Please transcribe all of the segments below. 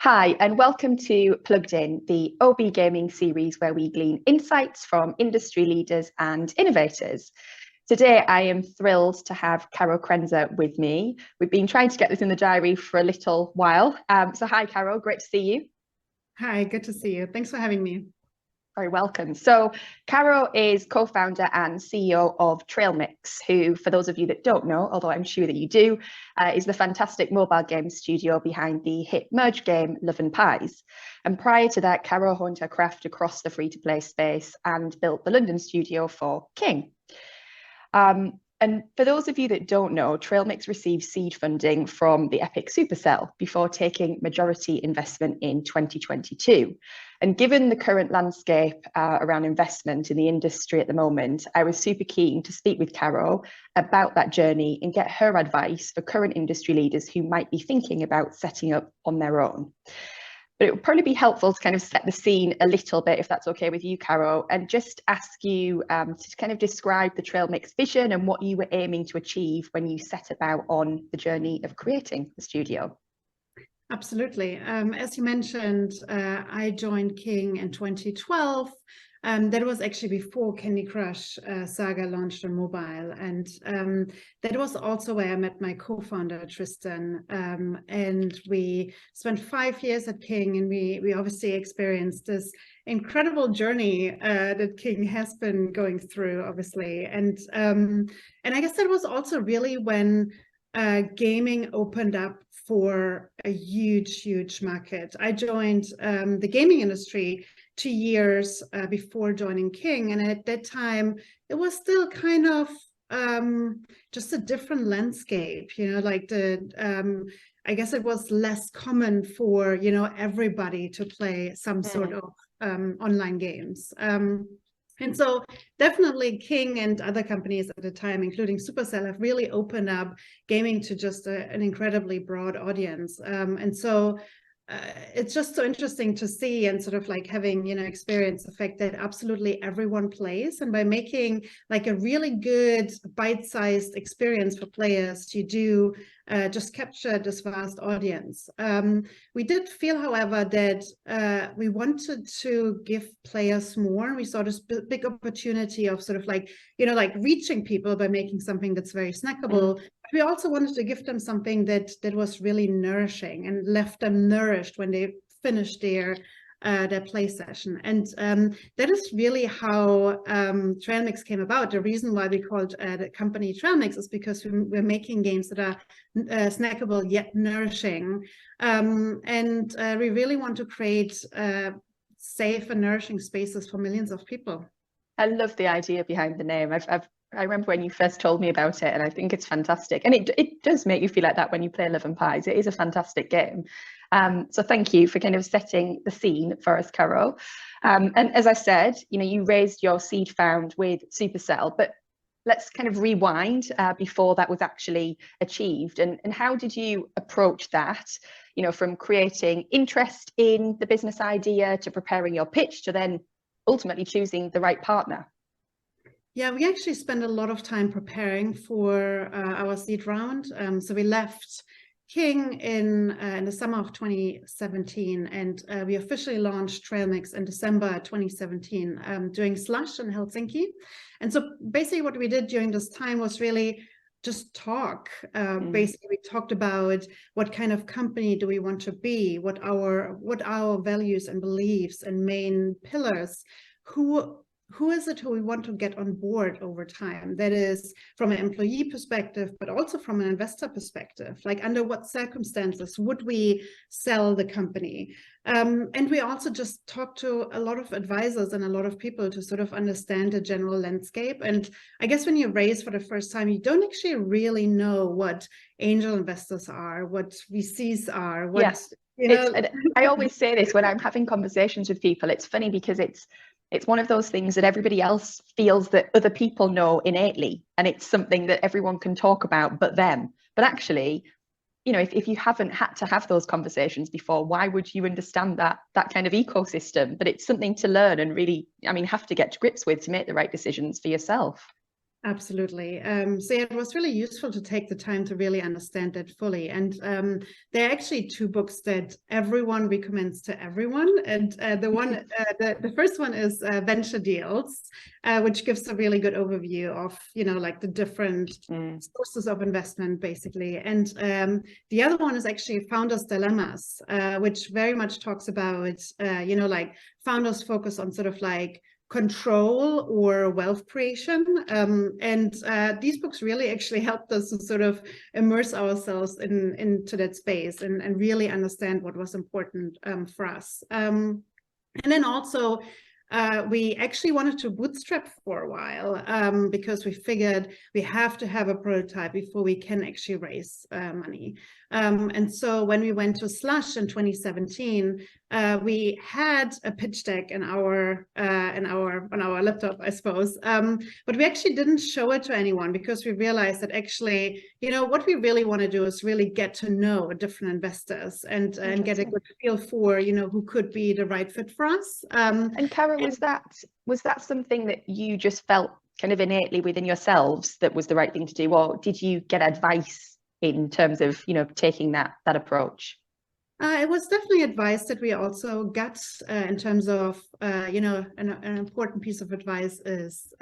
Hi, and welcome to Plugged In, the OB Gaming series where we glean insights from industry leaders and innovators. Today, I am thrilled to have Caro Krenzer with me. We've been trying to get this in the diary for a little while. So hi, Caro, great to see you. Hi, good to see you. Thanks for having me. Very welcome. So Caro is co-founder and CEO of Trailmix, who, for those of you that don't know, although I'm sure that you do, is the fantastic mobile game studio behind the hit merge game Love and Pies. And prior to that, Caro honed her craft across the free-to-play space and built the London studio for King. And for those of you that don't know, Trailmix received seed funding from the Epic Supercell before taking majority investment in 2022. And given the current landscape around investment in the industry at the moment, I was super keen to speak with Caro about that journey and get her advice for current industry leaders who might be thinking about setting up on their own. But it would probably be helpful to kind of set the scene a little bit, if that's okay with you, Caro, and just ask you to kind of describe the Trailmix vision and what you were aiming to achieve when you set about on the journey of creating the studio. Absolutely. As you mentioned, I joined King in 2012. That was actually before Candy Crush Saga launched on mobile. And that was also where I met my co-founder, Tristan. And we spent 5 years at King, and we obviously experienced this incredible journey that King has been going through, obviously. And I guess that was also really when gaming opened up for a huge market. I joined the gaming industry 2 years before joining King, and at that time it was still kind of just a different landscape, you know, like I guess it was less common for, you know, everybody to play some sort of online games. And so definitely King and other companies at the time, including Supercell, have really opened up gaming to just an incredibly broad audience. And so it's just so interesting to see and sort of like having, you know, experience the fact that absolutely everyone plays. And by making like a really good bite-sized experience for players, you do just capture this vast audience. We did feel, however, that we wanted to give players more. We saw this big opportunity of sort of like, you know, like reaching people by making something that's very snackable. We also wanted to give them something that was really nourishing and left them nourished when they finished their play session. And that is really how Trailmix came about. The reason why we called the company Trailmix is because we're making games that are snackable yet nourishing. And we really want to create safe and nourishing spaces for millions of people. I love the idea behind the name. I remember when you first told me about it, and I think it's fantastic. And it does make you feel like that when you play Love and Pies. It is a fantastic game. So thank you for kind of setting the scene for us, Caro. And as I said, you know, you raised your seed fund with Supercell, but let's kind of rewind before that was actually achieved. And how did you approach that, you know, from creating interest in the business idea to preparing your pitch to then ultimately choosing the right partner? Yeah, we actually spent a lot of time preparing for our seed round. So we left King in the summer of 2017, and we officially launched Trailmix in December 2017 during Slush in Helsinki. And so basically what we did during this time was really just talk. Basically, we talked about what kind of company do we want to be, what our values and beliefs and main pillars, who is it who we want to get on board over time? That is from an employee perspective, but also from an investor perspective. Like, under what circumstances would we sell the company? And we also just talked to a lot of advisors and a lot of people to sort of understand the general landscape. And I guess when you raise for the first time, you don't actually really know what angel investors are, what VCs are, what, yes. You know. I always say this when I'm having conversations with people. It's funny because it's one of those things that everybody else feels that other people know innately, and it's something that everyone can talk about but them. But actually, you know, if you haven't had to have those conversations before, why would you understand that kind of ecosystem? But it's something to learn and really, I mean, have to get to grips with to make the right decisions for yourself. Absolutely. So yeah, it was really useful to take the time to really understand that fully. And there are actually two books that everyone recommends to everyone. And the first one is Venture Deals, which gives a really good overview of, like the different sources of investment, basically. And the other one is actually Founders Dilemmas, which very much talks about, like founders focus on sort of like control or wealth creation. And these books really actually helped us to sort of immerse ourselves into that space and really understand what was important for us. And then also, we actually wanted to bootstrap for a while because we figured we have to have a prototype before we can actually raise money. And so when we went to Slush in 2017, we had a pitch deck on our laptop, I suppose, but we actually didn't show it to anyone because we realized that actually, what we really want to do is really get to know different investors and get a good feel for, who could be the right fit for us. And Caro, was that something that you just felt kind of innately within yourselves that was the right thing to do, or did you get advice in terms of, taking that approach? It was definitely advice that we also got in terms of, an important piece of advice is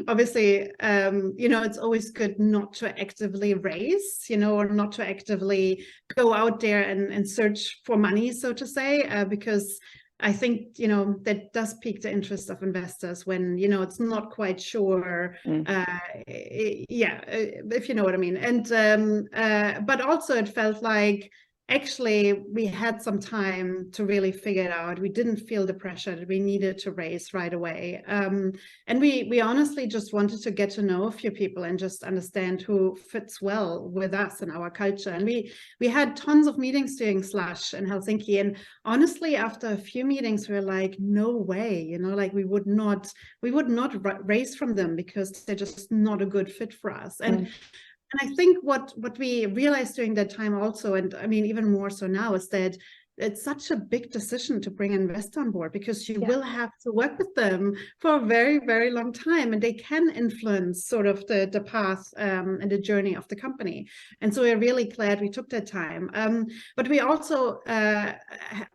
obviously, it's always good not to actively raise, or not to actively go out there and search for money, so to say, because I think, that does pique the interest of investors when, it's not quite sure, if you know what I mean. And, but also it felt like, actually, we had some time to really figure it out. We didn't feel the pressure that we needed to raise right away. And we honestly just wanted to get to know a few people and just understand who fits well with us and our culture. And we had tons of meetings during Slush in Helsinki. And honestly, after a few meetings, we were like, no way, like we would not raise from them because they're just not a good fit for us. And I think what we realized during that time also, and I mean, even more so now, is that it's such a big decision to bring an investor on board because you will have to work with them for a very, very long time, and they can influence sort of the path and the journey of the company. And so we're really glad we took that time. But we also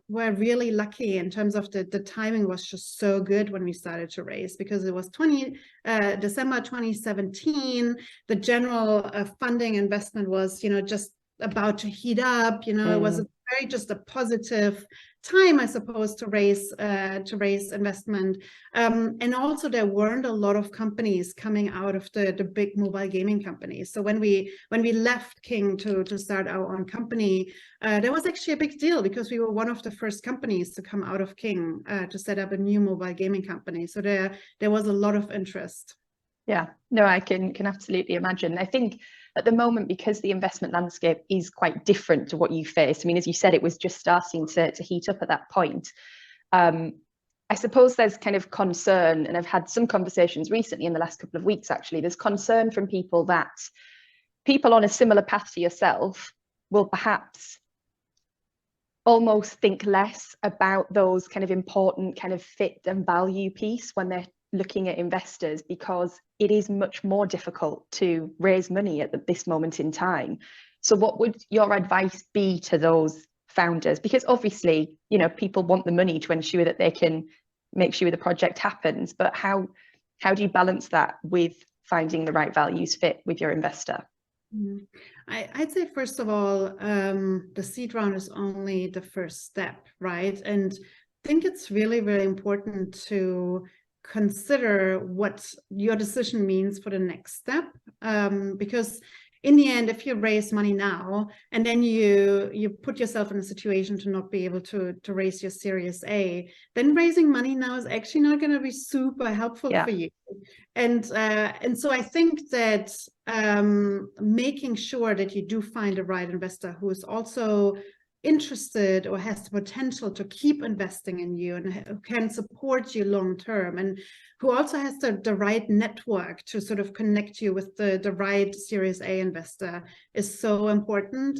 were really lucky in terms of the timing was just so good when we started to raise, because it was December 2017. The general funding investment was, just about to heat up. It was very just a positive time, I suppose, to raise investment. And also there weren't a lot of companies coming out of the big mobile gaming companies. So when we left King to start our own company, that was actually a big deal because we were one of the first companies to come out of King to set up a new mobile gaming company. So there was a lot of interest. Yeah, no, I can absolutely imagine. I think at the moment, because the investment landscape is quite different to what you faced, I mean, as you said, it was just starting to heat up at that point. I suppose there's kind of concern, and I've had some conversations recently in the last couple of weeks, actually, there's concern from people that people on a similar path to yourself will perhaps almost think less about those kind of important kind of fit and value piece when they're looking at investors, because it is much more difficult to raise money at this moment in time. So what would your advice be to those founders? Because obviously, people want the money to ensure that they can make sure the project happens, but how do you balance that with finding the right values fit with your investor? I'd say, first of all, the seed round is only the first step, right? And I think it's really, really important to consider what your decision means for the next step, because in the end, if you raise money now and then you put yourself in a situation to not be able to raise your Series A, then raising money now is actually not going to be super helpful for you. And so I think that making sure that you do find the right investor who is also interested or has the potential to keep investing in you and who can support you long term, and who also has the right network to sort of connect you with the right Series A investor is so important.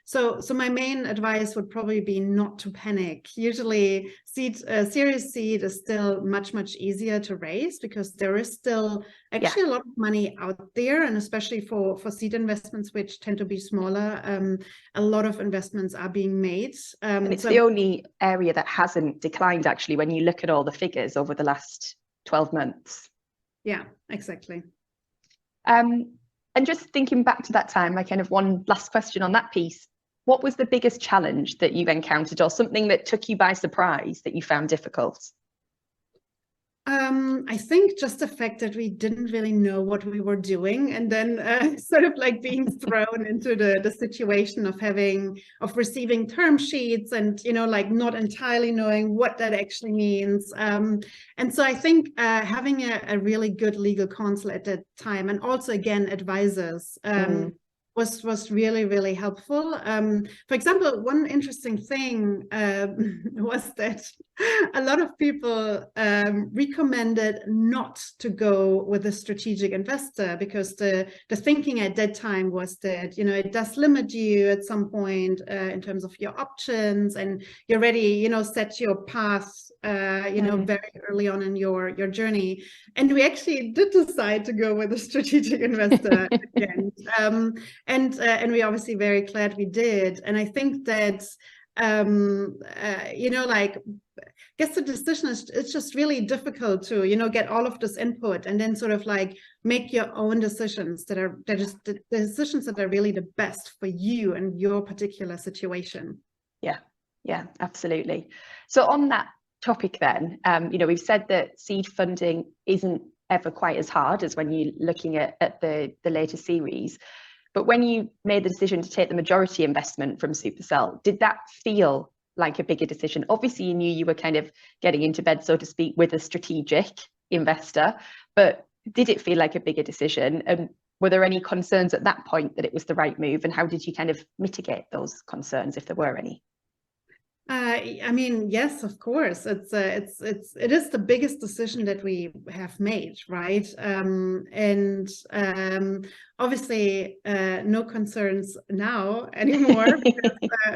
So my main advice would probably be not to panic. Usually Series seed is still much easier to raise because there is still actually a lot of money out there, and especially for seed investments, which tend to be smaller, a lot of investments are being made. And it's the only area that hasn't declined, actually, when you look at all the figures over the last 12 months. Yeah, exactly. And just thinking back to that time, my kind of one last question on that piece, what was the biggest challenge that you've encountered, or something that took you by surprise that you found difficult? I think just the fact that we didn't really know what we were doing, and then sort of like being thrown into the situation of receiving term sheets and, you know, like not entirely knowing what that actually means. And so I think having a really good legal counsel at that time, and also again advisors, was really, really helpful. For example, one interesting thing was that a lot of people recommended not to go with a strategic investor, because the thinking at that time was that, you know, it does limit you at some point in terms of your options, and you already, you know, set your path, you know, very early on in your journey. And we actually did decide to go with a strategic investor at the end. And we're obviously very glad we did. And I think that, you know, like, I guess the decision is, it's just really difficult to, you know, get all of this input and then sort of like make your own decisions that are the decisions that are really the best for you and your particular situation. Yeah, absolutely. So on that topic then, you know, we've said that seed funding isn't ever quite as hard as when you're looking at the later series. But when you made the decision to take the majority investment from Supercell, did that feel like a bigger decision? Obviously, you knew you were kind of getting into bed, so to speak, with a strategic investor, but did it feel like a bigger decision? And were there any concerns at that point that it was the right move? And how did you kind of mitigate those concerns, if there were any? I mean, yes, of course. It is the biggest decision that we have made, right? And obviously, no concerns now anymore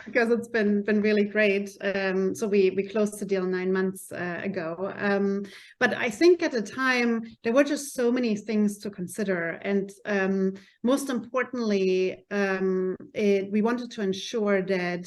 because it's been really great. So we closed the deal 9 months ago. But I think at the time there were just so many things to consider, and most importantly, we wanted to ensure that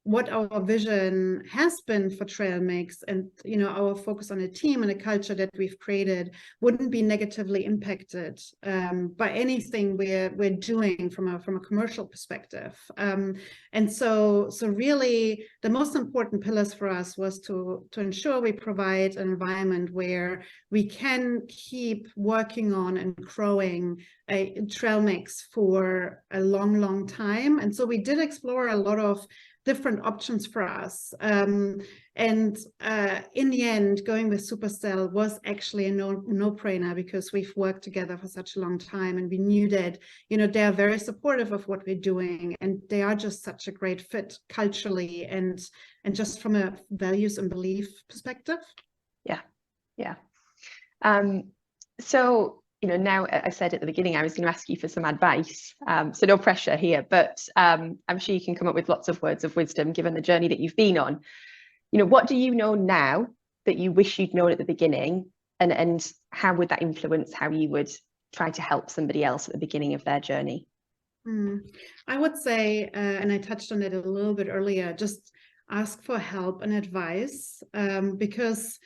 what our vision has been for Trailmix, and, you know, our focus on a team and a culture that we've created wouldn't be negatively impacted by anything we're doing from a commercial perspective. And so really the most important pillars for us was to ensure we provide an environment where we can keep working on and growing a Trailmix for a long time. And so we did explore a lot of different options for us. And in the end, going with Supercell was actually a no-brainer, because we've worked together for such a long time, and we knew that, you know, they are very supportive of what we're doing, and they are just such a great fit culturally and just from a values and belief perspective. Yeah. So, you know, now I said at the beginning I was going to ask you for some advice, so no pressure here, but I'm sure you can come up with lots of words of wisdom given the journey that you've been on. You know, what do you know now that you wish you'd known at the beginning, and how would that influence how you would try to help somebody else at the beginning of their journey? I would say, and I touched on it a little bit earlier, just ask for help and advice, because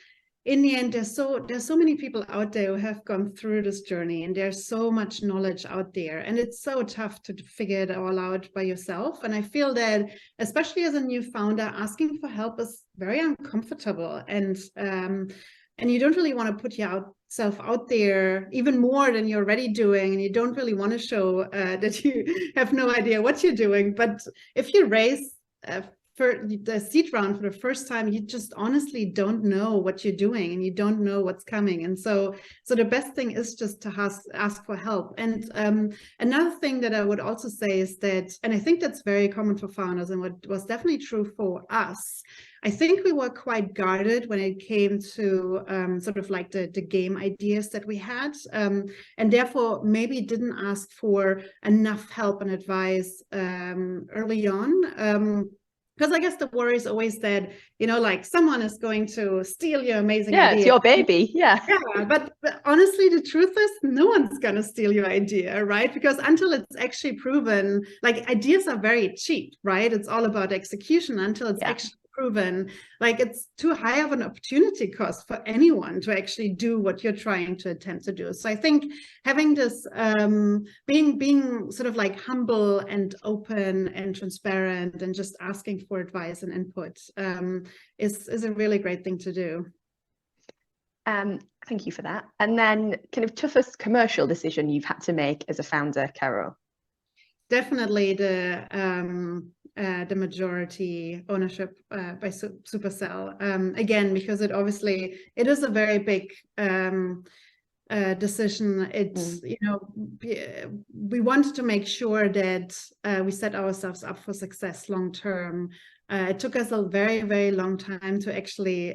in the end, there's so many people out there who have gone through this journey, and there's so much knowledge out there, and it's so tough to figure it all out by yourself. And I feel that, especially as a new founder, asking for help is very uncomfortable, and you don't really want to put yourself out there even more than you're already doing, and you don't really want to show that you have no idea what you're doing. But if you raise for the seed round for the first time, you just honestly don't know what you're doing, and you don't know what's coming. And so the best thing is just to ask for help. And another thing that I would also say is that, and I think that's very common for founders, and what was definitely true for us, I think we were quite guarded when it came to sort of like the game ideas that we had, and therefore maybe didn't ask for enough help and advice early on. Because I guess the worry is always that, like someone is going to steal your amazing idea. It's your baby. Yeah, but honestly, the truth is no one's going to steal your idea, right? Because until it's actually proven, like ideas are very cheap, right? It's all about execution until it's actually proven. Like it's too high of an opportunity cost for anyone to actually do what you're trying to attempt to do. So I think having this being sort of like humble and open and transparent and just asking for advice and input is a really great thing to do. Thank you for that. And then kind of toughest commercial decision you've had to make as a founder, Caro? Definitely the majority ownership by Supercell. Again, because it is a very big decision. It's we wanted to make sure that we set ourselves up for success long term. It took us a very, very long time to actually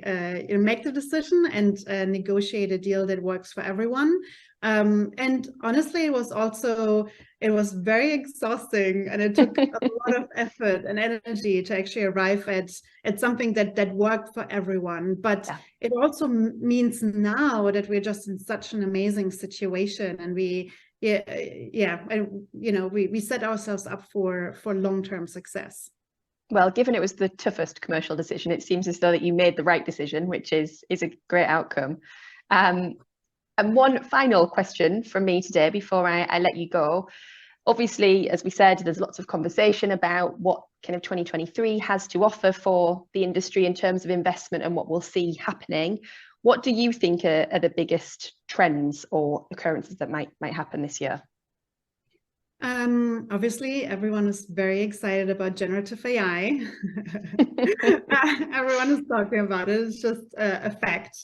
make the decision and negotiate a deal that works for everyone. And honestly, it was very exhausting, and it took a lot of effort and energy to actually arrive at something that worked for everyone. But it also means now that we're just in such an amazing situation, and we set ourselves up for long-term success. Well, given it was the toughest commercial decision, it seems as though that you made the right decision, which is a great outcome. And one final question from me today before I let you go. Obviously, as we said, there's lots of conversation about what kind of 2023 has to offer for the industry in terms of investment and what we'll see happening. What do you think are the biggest trends or occurrences that might happen this year? Obviously, everyone is very excited about generative AI. Everyone is talking about it. It's just a fact.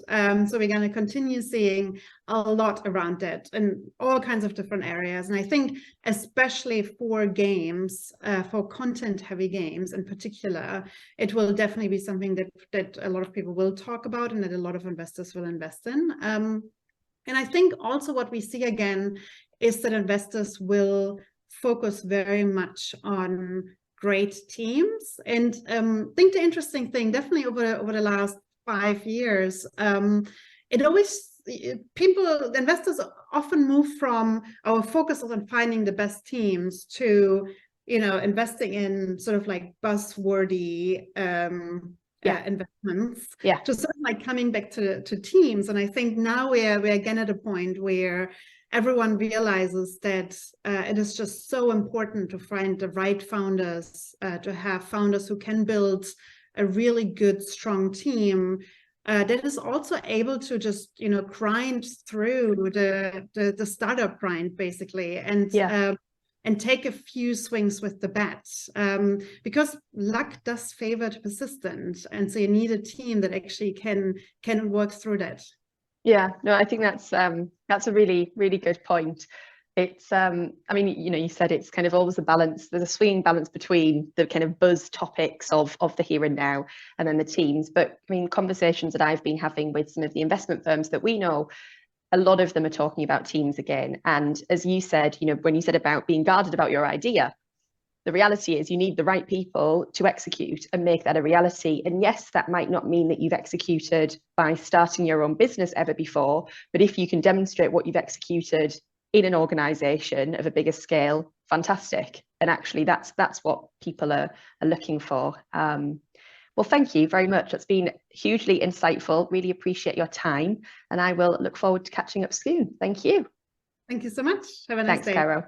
So we're going to continue seeing a lot around that in all kinds of different areas. And I think especially for games, for content-heavy games in particular, it will definitely be something that a lot of people will talk about and that a lot of investors will invest in. And I think also what we see again is that investors will focus very much on great teams. And I think the interesting thing, definitely over the last 5 years, investors often move from our focus on finding the best teams to, investing in sort of like buzzwordy investments, to sort of like coming back to teams. And I think now we're again at a point where everyone realizes that it is just so important to find the right founders, to have founders who can build a really good, strong team that is also able to just, grind through the startup grind, basically, and take a few swings with the bats, because luck does favor the persistent, and so you need a team that actually can work through that. Yeah, no, I think that's a really, really good point. It's I mean, you said it's kind of always a balance. There's a swinging balance between the kind of buzz topics of the here and now and then the teams. But I mean, conversations that I've been having with some of the investment firms that we know, a lot of them are talking about teams again. And as you said, when you said about being guarded about your idea, the reality is you need the right people to execute and make that a reality. And yes, that might not mean that you've executed by starting your own business ever before, but if you can demonstrate what you've executed in an organization of a bigger scale, fantastic. And actually that's what people are looking for. Well, thank you very much. It's been hugely insightful. Really appreciate your time. And I will look forward to catching up soon. Thank you. Thank you so much. Have a nice day. Thanks, Caro.